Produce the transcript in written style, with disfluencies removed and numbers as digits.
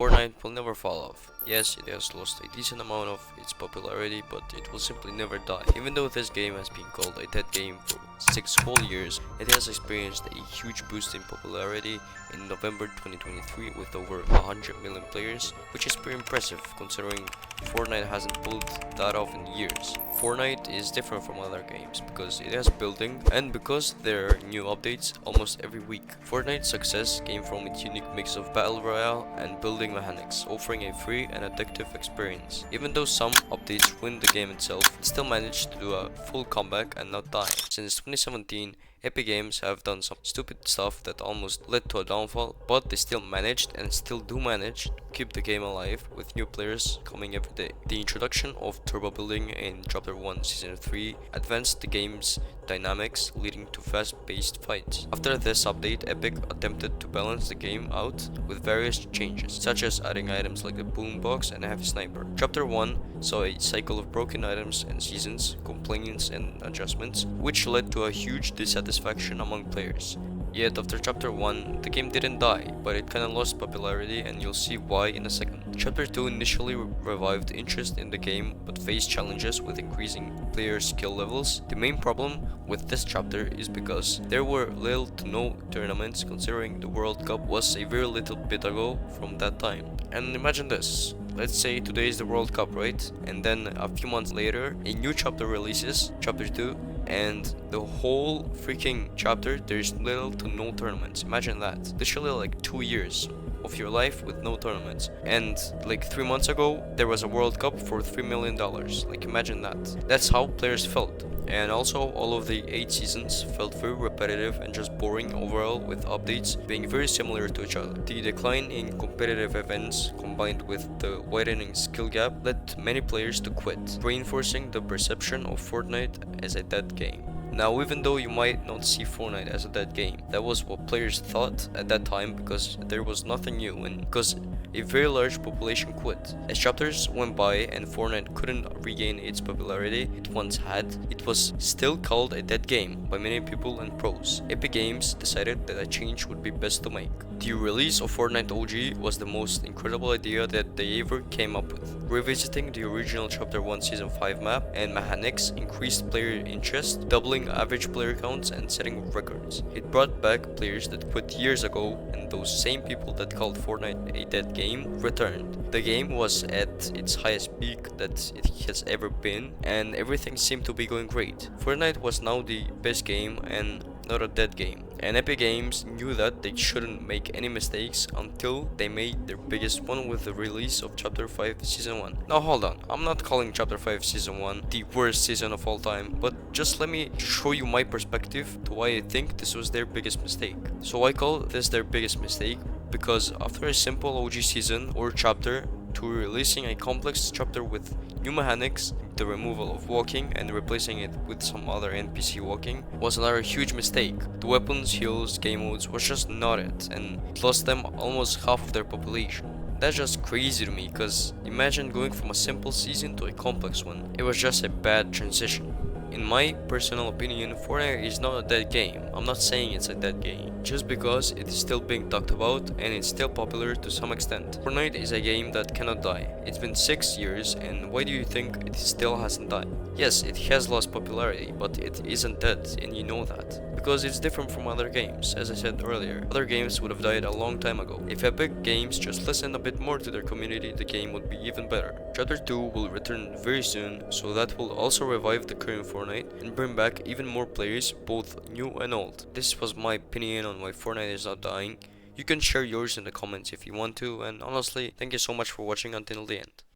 Fortnite will never fall off. Yes, it has lost a decent amount of its popularity, but it will simply never die. Even though this game has been called a dead game for 6 whole years, it has experienced a huge boost in popularity in November 2023 with over 100 million players, which is pretty impressive considering Fortnite hasn't pulled that off in years. Fortnite is different from other games because it has building and because there are new updates almost every week. Fortnite's success came from its unique mix of battle royale and building mechanics, offering a free and addictive experience. Even though some updates ruined the game itself, it still managed to do a full comeback and not die. Since 2017, Epic Games have done some stupid stuff that almost led to a downfall, but they still managed and still do manage to keep the game alive with new players coming every day. The introduction of turbo building in Chapter 1 Season 3 advanced the game's dynamics, leading to fast-paced fights. After this update, Epic attempted to balance the game out with various changes, such as adding items like the boombox and a heavy sniper. Chapter 1 saw a cycle of broken items and seasons, complaints and adjustments, which led to a huge dissatisfaction among players. Yet after Chapter 1, the game didn't die, but it kinda lost popularity, and you'll see why in a second. Chapter 2 initially revived interest in the game, but faced challenges with increasing player skill levels. The main problem with this chapter is because there were little to no tournaments, considering the World Cup was a very little bit ago from that time. And imagine this. Let's say today is the World Cup, right? And then a few months later, a new chapter releases, Chapter 2, and the whole freaking chapter, there's little to no tournaments. Imagine that. Literally like 2 years of your life with no tournaments. And like 3 months ago, there was a World Cup for $3 million. Like imagine that. That's how players felt. And also, all of the 8 seasons felt very repetitive and just boring overall, with updates being very similar to each other. The decline in competitive events combined with the widening skill gap led many players to quit, reinforcing the perception of Fortnite as a dead game. Now, even though you might not see Fortnite as a dead game, that was what players thought at that time because there was nothing new and because a very large population quit. As chapters went by and Fortnite couldn't regain its popularity it once had, it was still called a dead game by many people and pros. Epic Games decided that a change would be best to make. The release of Fortnite OG was the most incredible idea that they ever came up with. Revisiting the original Chapter 1 Season 5 map and mechanics increased player interest, doubling average player counts and setting records. It brought back players that quit years ago, and those same people that called Fortnite a dead game returned. The game was at its highest peak that it has ever been, and everything seemed to be going great. Fortnite was now the best game and not a dead game. And Epic Games knew that they shouldn't make any mistakes until they made their biggest one with the release of Chapter 5 Season 1. Now hold on, I'm not calling Chapter 5 Season 1 the worst season of all time, but just let me show you my perspective to why I think this was their biggest mistake. So I call this their biggest mistake because after a simple OG season or chapter to releasing a complex chapter with new mechanics, the removal of walking and replacing it with some other NPC walking was another huge mistake. The weapons, heals, game modes was just not it, and it lost them almost half of their population. That's just crazy to me, cause imagine going from a simple season to a complex one. It was just a bad transition. In my personal opinion, Fortnite is not a dead game. I'm not saying it's a dead game, just because it is still being talked about and it's still popular to some extent. Fortnite is a game that cannot die. It's been 6 years, and why do you think it still hasn't died? Yes, it has lost popularity, but it isn't dead, and you know that. Because it's different from other games. As I said earlier, other games would have died a long time ago. If Epic Games just listened a bit more to their community, the game would be even better. Chapter 2 will return very soon, so that will also revive the current Fortnite and bring back even more players, both new and old. This was my opinion on why Fortnite is not dying. You can share yours in the comments if you want to, and honestly, thank you so much for watching until the end.